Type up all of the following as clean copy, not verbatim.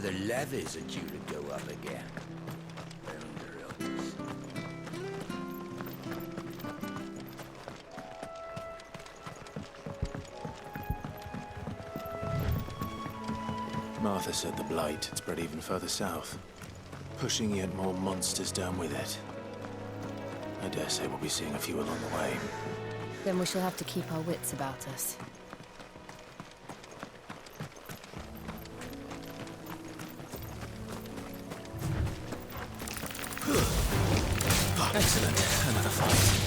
hear the levies are due to go up again. Martha said the blight had spread even further south, pushing yet more monsters down with it. I dare say we'll be seeing a few along the way. Then we shall have to keep our wits about us. Excellent. Another fight.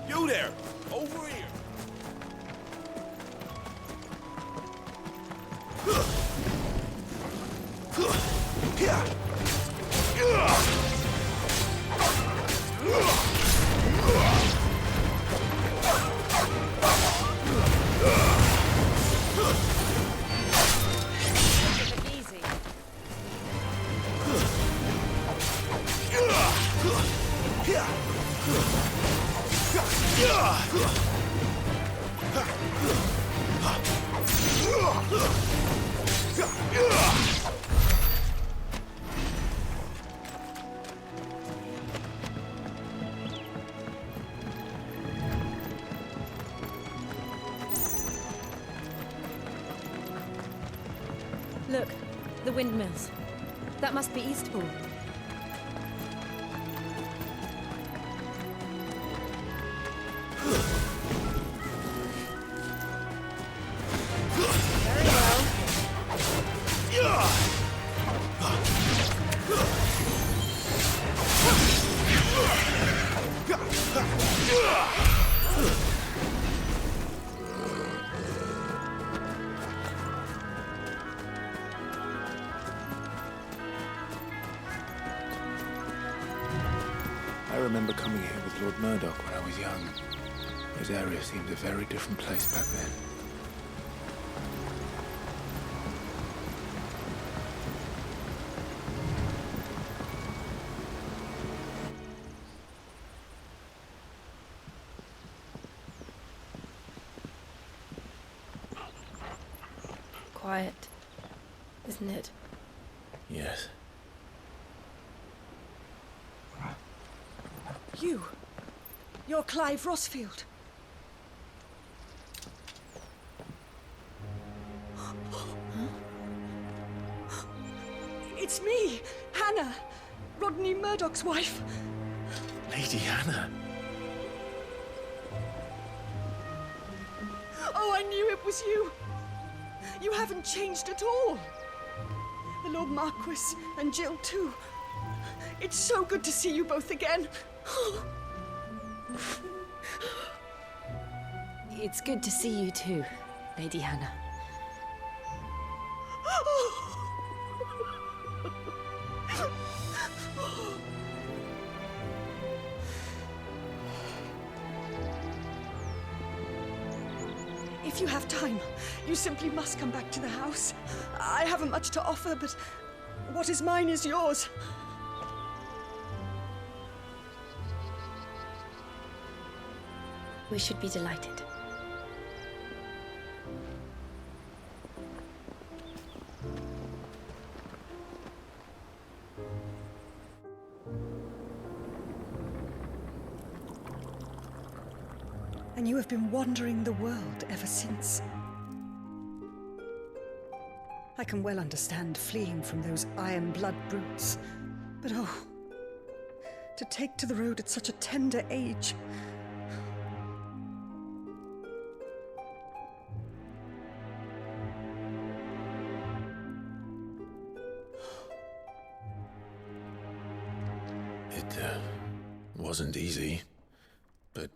You there! Over here! Look, the windmills. That must be Eastbourne. Very well. I remember coming here with Lord Murdoch when I was young. Those areas seemed a very different place back then. Quiet, isn't it? Yes. You're Clive Rossfield. It's me, Hannah, Rodney Murdoch's wife. Lady Hannah. Oh, I knew it was you. You haven't changed at all. The Lord Marquis and Jill too. It's so good to see you both again. It's good to see you too, Lady Hannah. If you have time, you simply must come back to the house. I haven't much to offer, but what is mine is yours. We should be delighted. And you have been wandering the world ever since. I can well understand fleeing from those iron blood brutes, but oh, to take to the road at such a tender age. It wasn't easy, but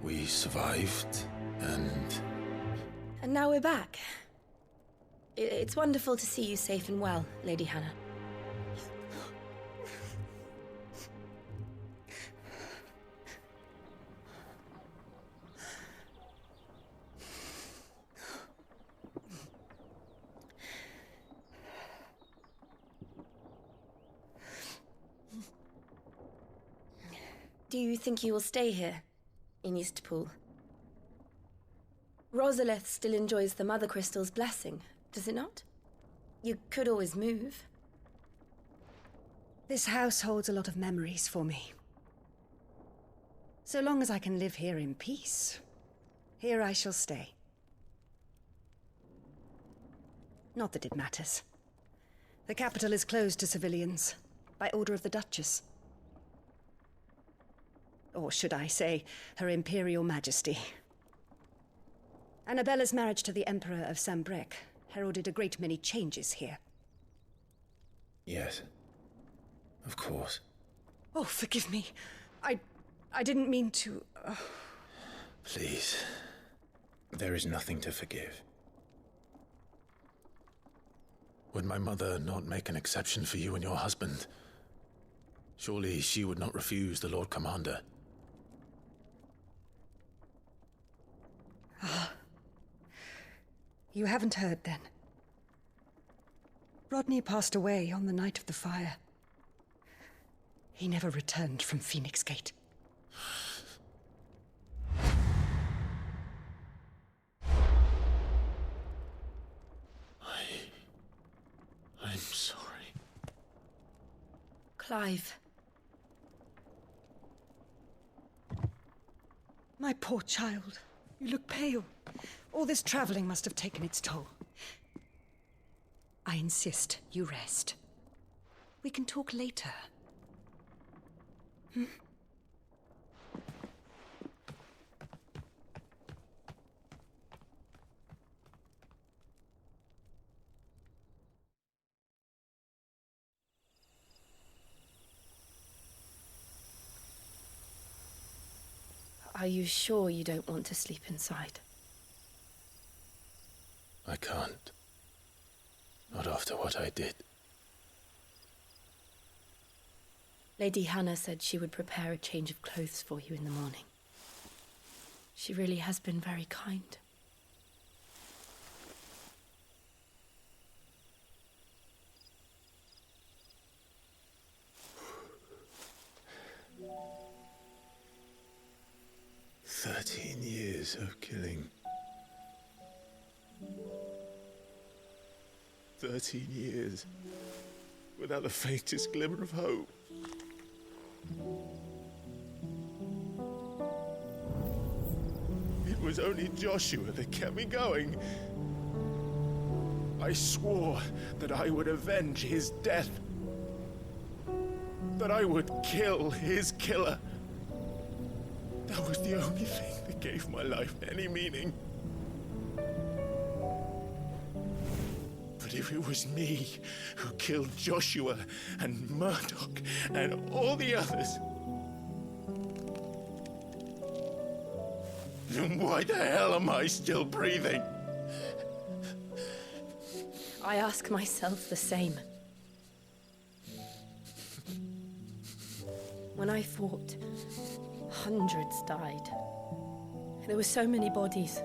we survived, and now we're back. It's wonderful to see you safe and well, Lady Hannah. Do you think you will stay here, in Eastpool? Rosalith still enjoys the Mother Crystal's blessing, does it not? You could always move. This house holds a lot of memories for me. So long as I can live here in peace, here I shall stay. Not that it matters. The capital is closed to civilians, by order of the Duchess. Or should I say, Her Imperial Majesty. Annabella's marriage to the Emperor of Sambrec heralded a great many changes here. Yes. Of course. Oh, forgive me. I didn't mean to... Please. There is nothing to forgive. Would my mother not make an exception for you and your husband? Surely she would not refuse the Lord Commander. You haven't heard, then. Rodney passed away on the night of the fire. He never returned from Phoenix Gate. I'm sorry. Clive. My poor child. You look pale. All this traveling must have taken its toll. I insist you rest. We can talk later. Are you sure you don't want to sleep inside? I can't. Not after what I did. Lady Hannah said she would prepare a change of clothes for you in the morning. She really has been very kind. Years of killing. 13 years without the faintest glimmer of hope. It was only Joshua that kept me going. I swore that I would avenge his death. That I would kill his killer. That was the only thing that gave my life any meaning. But if it was me who killed Joshua and Murdoch and all the others, then why the hell am I still breathing? I ask myself the same. When I fought, hundreds died. There were so many bodies,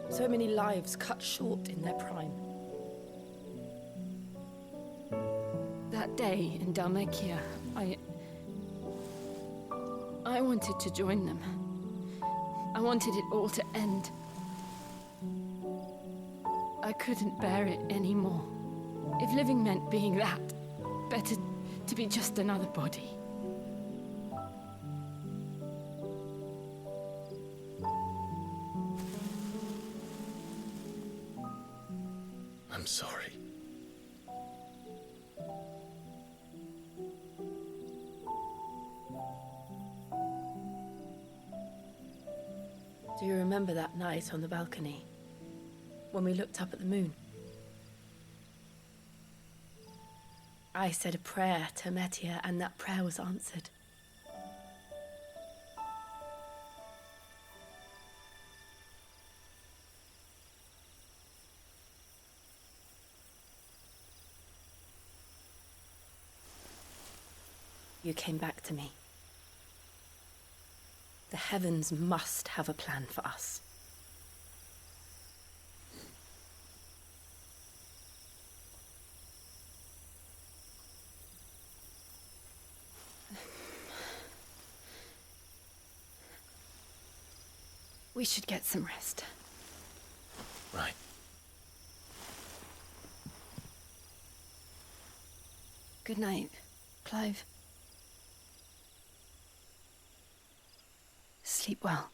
so many lives cut short in their prime. That day in Dalmekia, I wanted to join them. I wanted it all to end. I couldn't bear it anymore. If living meant being that, better to be just another body. I'm sorry. Do you remember that night on the balcony, when we looked up at the moon? I said a prayer to Metia, and that prayer was answered. You came back to me. The heavens must have a plan for us. We should get some rest. Right. Good night, Clive. Sleep well.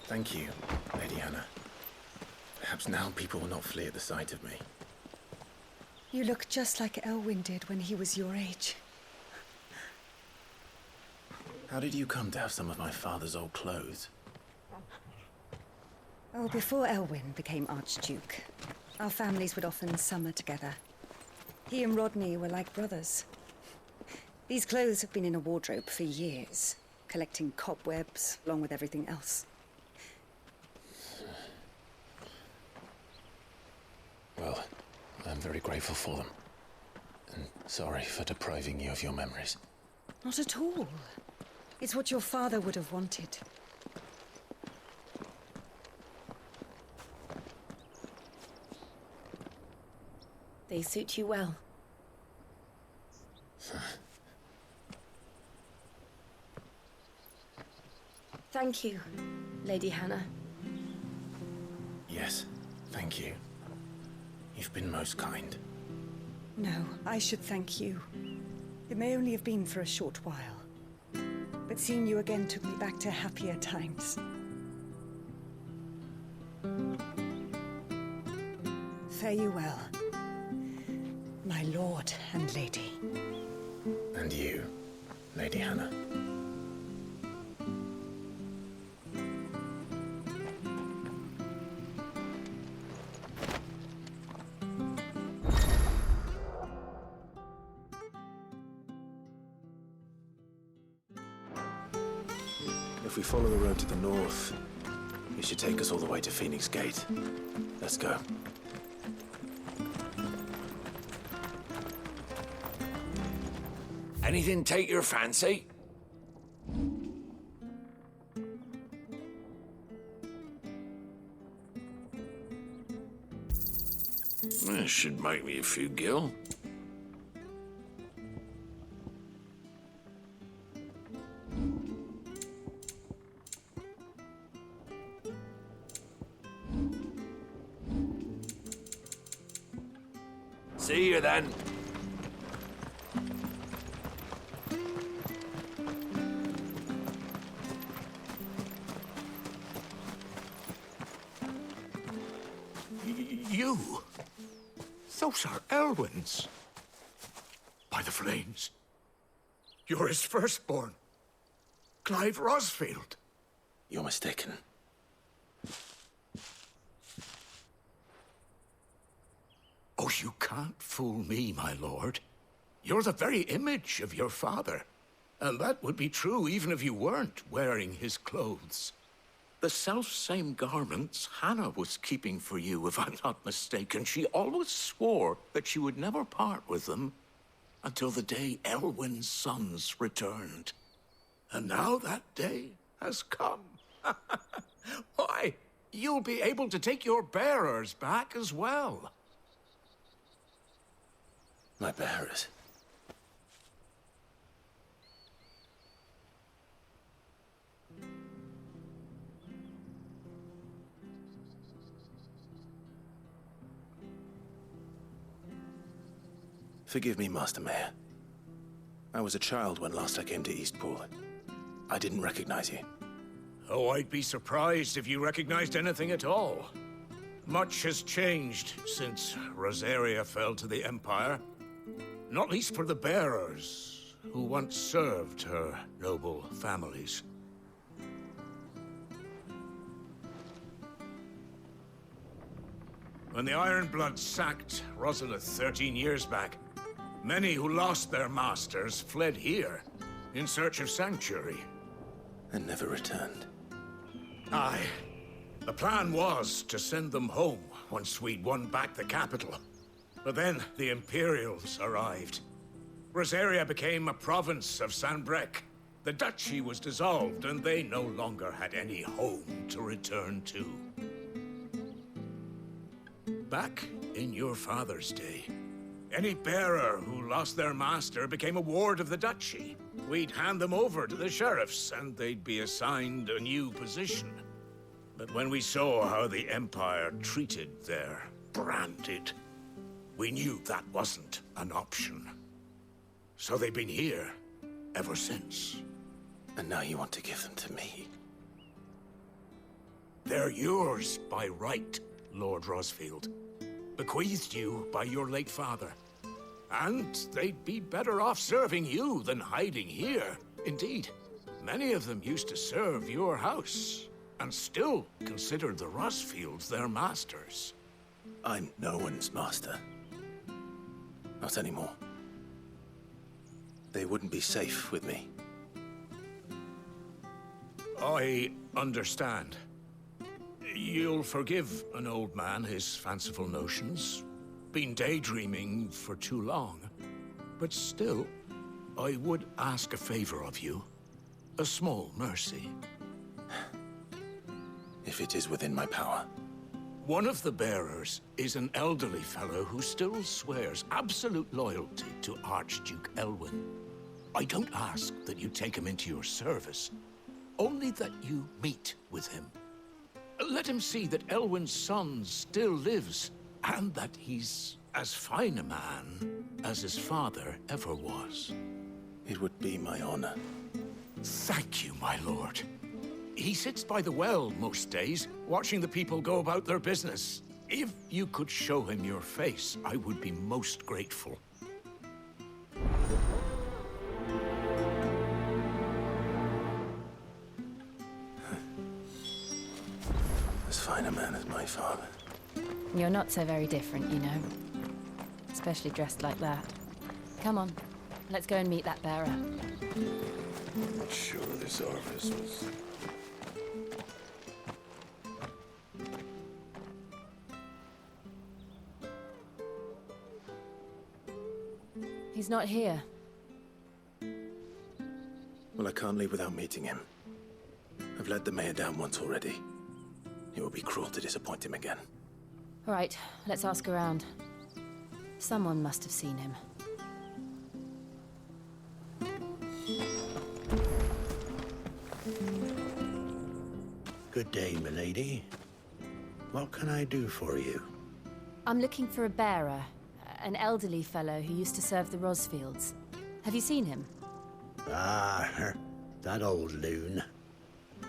Thank you, Lady Hannah. Perhaps now people will not flee at the sight of me. You look just like Elwyn did when he was your age. How did you come to have some of my father's old clothes? Oh, before Elwyn became Archduke, our families would often summer together. He and Rodney were like brothers. These clothes have been in a wardrobe for years, collecting cobwebs along with everything else. Well, I'm very grateful for them. And sorry for depriving you of your memories. Not at all. It's what your father would have wanted. They suit you well. Thank you, Lady Hannah. Yes, thank you. You've been most kind. No, I should thank you. It may only have been for a short while, but seeing you again took me back to happier times. Fare you well, my lord and lady. And you, Lady Hannah. If we follow the road to the north, it should take us all the way to Phoenix Gate. Let's go. Anything take your fancy? This should make me a few gil. See you then. You? Those are Elwyn's. By the flames. You're his firstborn. Clive Rosfield. You're mistaken. Oh, you can't fool me, my lord. You're the very image of your father. And that would be true even if you weren't wearing his clothes. The self-same garments Hannah was keeping for you, if I'm not mistaken. She always swore that she would never part with them until the day Elwyn's sons returned. And now that day has come. Why, you'll be able to take your bearers back as well. My bearers. Forgive me, Master Mayor. I was a child when last I came to Eastpool. I didn't recognize you. Oh, I'd be surprised if you recognized anything at all. Much has changed since Rosaria fell to the Empire. Not least for the bearers, who once served her noble families. When the Ironbloods sacked Rosalith 13 years back, many who lost their masters fled here in search of sanctuary. And never returned. Aye. The plan was to send them home once we'd won back the capital. But then the Imperials arrived. Rosaria became a province of Sanbreque, The duchy was dissolved, and they no longer had any home to return to. Back in your father's day, any bearer who lost their master became a ward of the duchy. We'd hand them over to the sheriffs, and they'd be assigned a new position. But when we saw how the Empire treated their branded, we knew that wasn't an option. So they've been here ever since. And now you want to give them to me? They're yours by right, Lord Rosfield. Bequeathed you by your late father. And they'd be better off serving you than hiding here. Indeed, many of them used to serve your house, and still considered the Rosfields their masters. I'm no one's master. Not anymore. They wouldn't be safe with me. I understand. You'll forgive an old man his fanciful notions. Been daydreaming for too long. But still, I would ask a favor of you. A small mercy. If it is within my power. One of the bearers is an elderly fellow who still swears absolute loyalty to Archduke Elwyn. I don't ask that you take him into your service, only that you meet with him. Let him see that Elwyn's son still lives, and that he's as fine a man as his father ever was. It would be my honor. Thank you, my lord. He sits by the well most days, watching the people go about their business. If you could show him your face, I would be most grateful. As fine a man as my father. You're not so very different, you know. Especially dressed like that. Come on, let's go and meet that bearer. I'm sure this orifice was... He's not here. Well, I can't leave without meeting him. I've let the mayor down once already. It would be cruel to disappoint him again. All right, let's ask around. Someone must have seen him. Good day, milady. What can I do for you? I'm looking for a bearer, an elderly fellow who used to serve the Rosfields. Have you seen him? Ah, that old loon.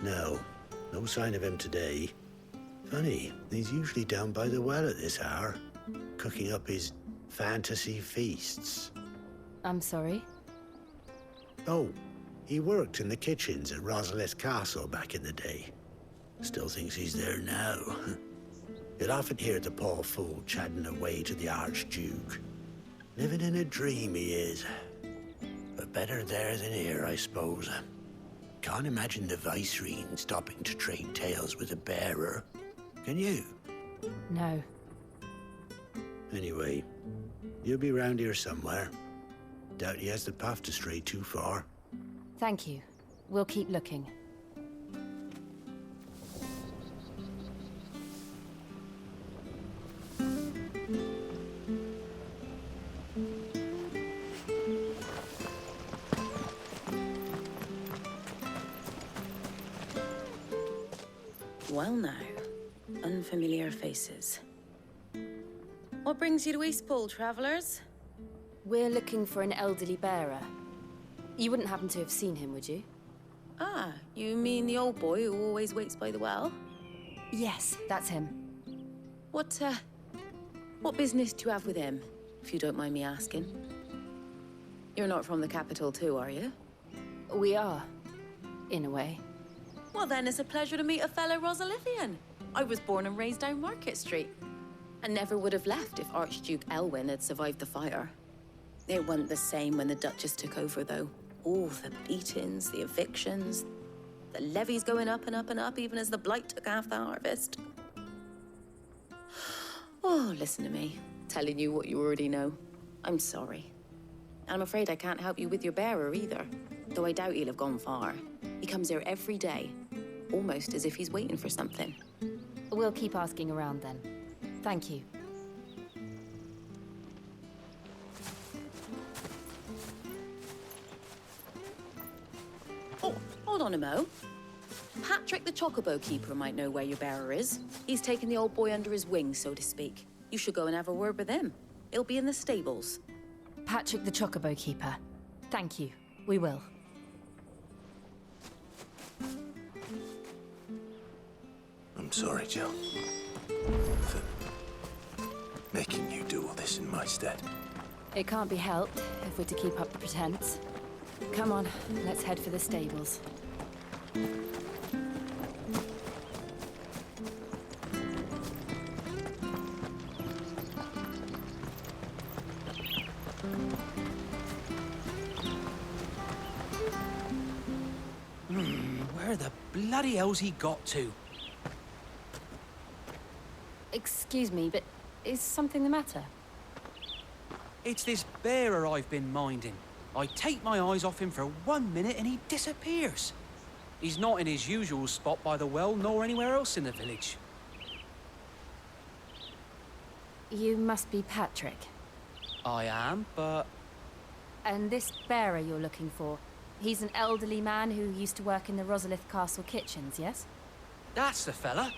No sign of him today. Funny, he's usually down by the well at this hour, cooking up his fantasy feasts. I'm sorry? Oh, he worked in the kitchens at Rosalith Castle back in the day. Still thinks he's there now. You'll often hear the poor fool chatting away to the Archduke. Living in a dream he is. But better there than here, I suppose. Can't imagine the Vicereine stopping to trade tales with a bearer. Can you? No. Anyway, you'll be round here somewhere. Doubt he has the path to stray too far. Thank you. We'll keep looking. Well now, unfamiliar faces. What brings you to Eastpool, travelers? We're looking for an elderly bearer. You wouldn't happen to have seen him, would you? Ah, you mean the old boy who always waits by the well? Yes, that's him. What business do you have with him, if you don't mind me asking? You're not from the capital too, are you? We are, in a way. Well then, it's a pleasure to meet a fellow Rosalithian. I was born and raised down Market Street. And never would have left if Archduke Elwyn had survived the fire. It wasn't the same when the Duchess took over, though. All the beatings, the evictions, the levies going up and up and up, even as the blight took half the harvest. Oh, listen to me, telling you what you already know. I'm sorry. And I'm afraid I can't help you with your bearer, either. though I doubt he'll have gone far. He comes here every day, almost as if he's waiting for something. We'll keep asking around then. Thank you. Oh, hold on a mo. Patrick the Chocobo Keeper might know where your bearer is. He's taken the old boy under his wing, so to speak. You should go and have a word with him. He'll be in the stables. Patrick the Chocobo Keeper. Thank you. We will. I'm sorry, Jill. For making you do all this in my stead. It can't be helped if we're to keep up the pretense. Come on, let's head for the stables. Where the bloody hell's he got to? Excuse me, but is something the matter? It's this bearer I've been minding. I take my eyes off him for 1 minute and he disappears. He's not in his usual spot by the well, nor anywhere else in the village. You must be Patrick. I am, but... And this bearer you're looking for, he's an elderly man who used to work in the Rosalith Castle kitchens, yes? That's the fella.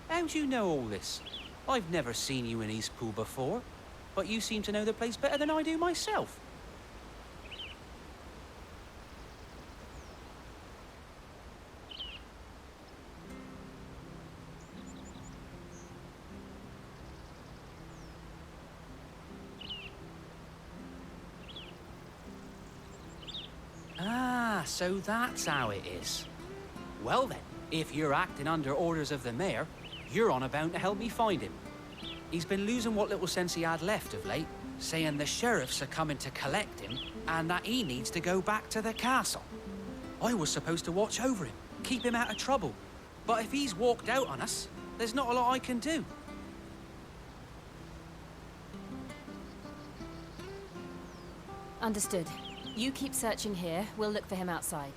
How do you know all this? I've never seen you in Eastpool before, but you seem to know the place better than I do myself. Ah, so that's how it is. Well then, if you're acting under orders of the mayor, you're on about to help me find him. He's been losing what little sense he had left of late, saying the sheriffs are coming to collect him and that he needs to go back to the castle. I was supposed to watch over him, keep him out of trouble. But if he's walked out on us, there's not a lot I can do. Understood. You keep searching here, we'll look for him outside.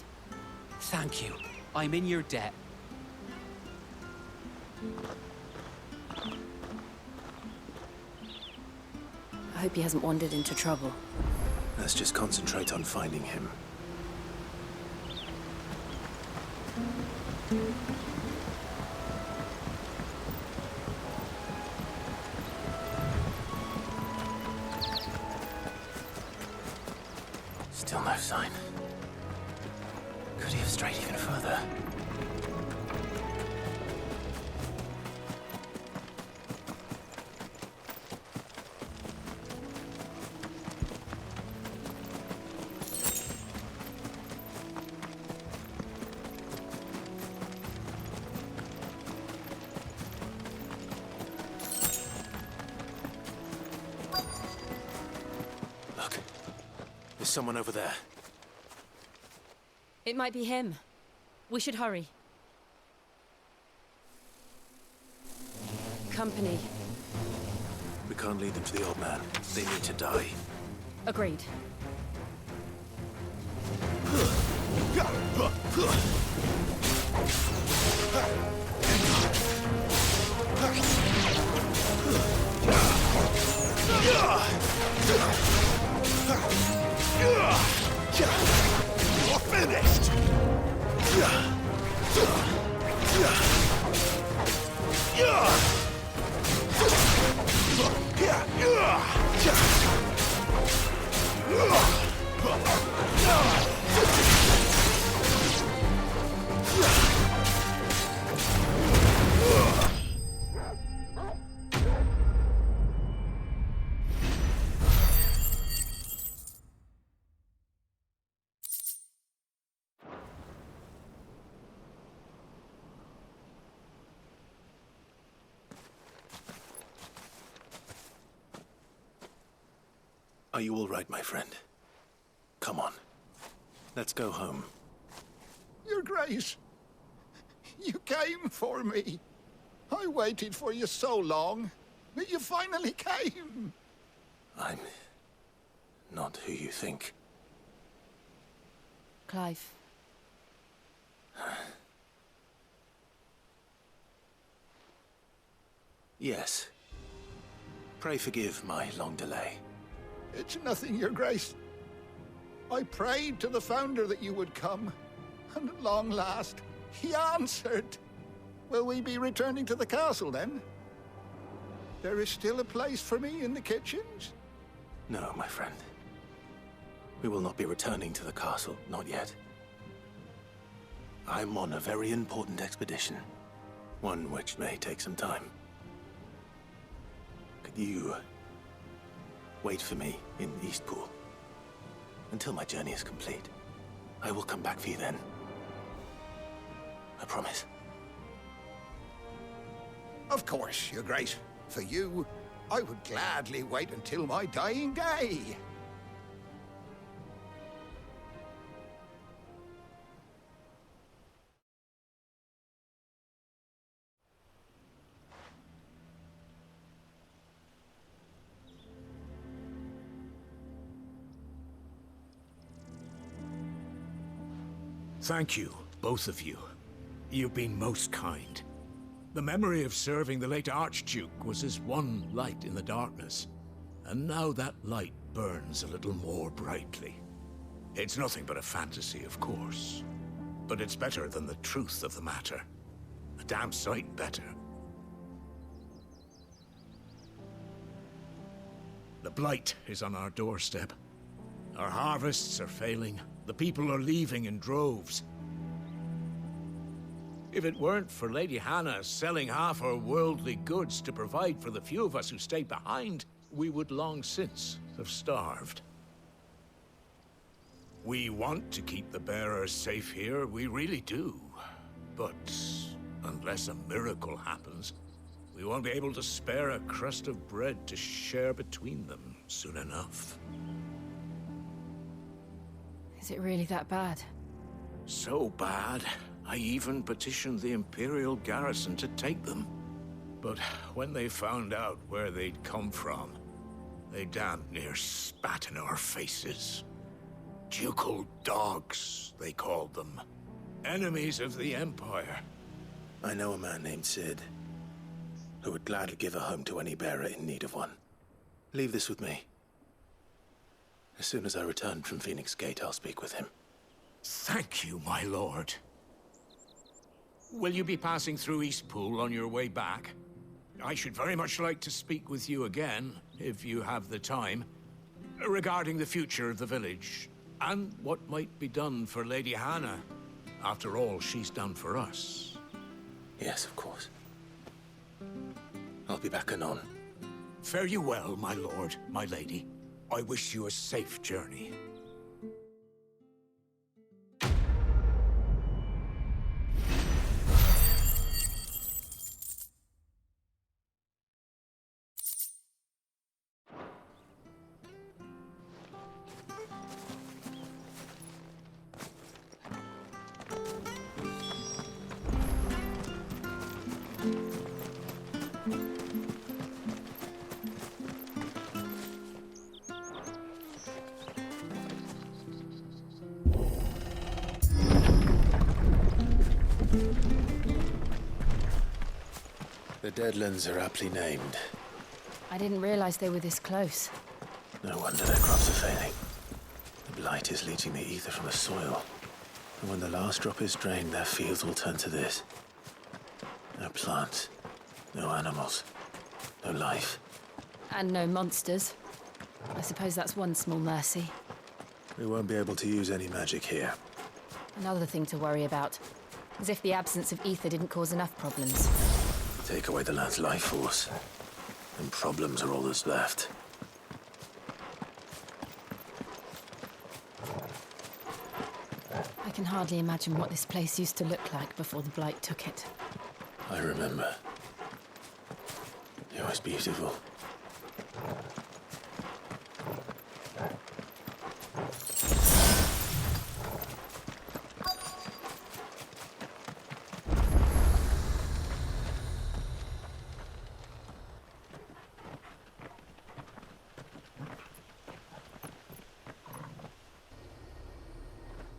Thank you. I'm in your debt. I hope he hasn't wandered into trouble. Let's just concentrate on finding him. Still no sign. Could he have strayed even further? Look, there's someone over there. It might be him. We should hurry. Company. We can't lead them to the old man. They need to die. Agreed. You're finished! Are you all right, my friend? Come on. Let's go home. Your Grace, you came for me. I waited for you so long, but you finally came. I'm not who you think. Clive. Yes. Pray forgive my long delay. It's nothing, Your Grace. I prayed to the Founder that you would come, and at long last, he answered. Will we be returning to the castle, then? There is still a place for me in the kitchens? No, my friend. We will not be returning to the castle, not yet. I'm on a very important expedition. One which may take some time. Could you wait for me in Eastpool until my journey is complete? I will come back for you then. I promise. Of course, Your Grace. For you, I would gladly wait until my dying day. Thank you, both of you. You've been most kind. The memory of serving the late Archduke was as one light in the darkness, and now that light burns a little more brightly. It's nothing but a fantasy, of course, but it's better than the truth of the matter. A damn sight better. The blight is on our doorstep. Our harvests are failing. The people are leaving in droves. If it weren't for Lady Hannah selling half her worldly goods to provide for the few of us who stayed behind, we would long since have starved. We want to keep the bearers safe here, we really do. But unless a miracle happens, we won't be able to spare a crust of bread to share between them soon enough. Is it really that bad? So bad, I even petitioned the Imperial garrison to take them. But when they found out where they'd come from, they damn near spat in our faces. Ducal dogs, they called them. Enemies of the Empire. I know a man named Sid, who would gladly give a home to any bearer in need of one. Leave this with me. As soon as I return from Phoenix Gate, I'll speak with him. Thank you, my lord. Will you be passing through Eastpool on your way back? I should very much like to speak with you again, if you have the time, regarding the future of the village, and what might be done for Lady Hannah, after all she's done for us. Yes, of course. I'll be back anon. Fare you well, my lord, my lady. I wish you a safe journey. The Deadlands are aptly named. I didn't realize they were this close. No wonder their crops are failing. The blight is leaching the ether from the soil. And when the last drop is drained, their fields will turn to this. No plants, no animals, no life. And no monsters. I suppose that's one small mercy. We won't be able to use any magic here. Another thing to worry about. As if the absence of ether didn't cause enough problems. Take away the land's life force, and problems are all that's left. I can hardly imagine what this place used to look like before the blight took it. I remember. It was beautiful.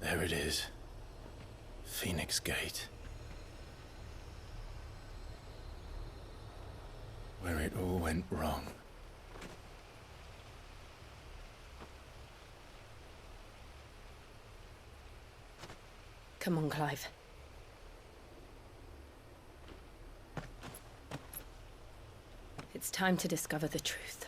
There it is. Phoenix Gate. Where it all went wrong. Come on, Clive. It's time to discover the truth.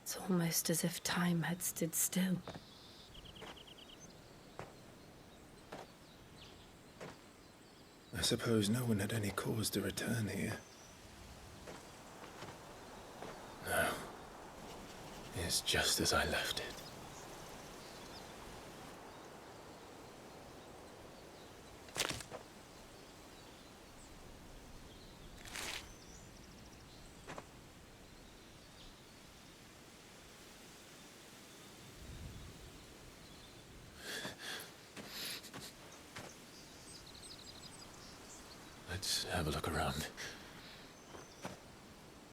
It's almost as if time had stood still. I suppose no one had any cause to return here. No. It's just as I left it. Let's have a look around.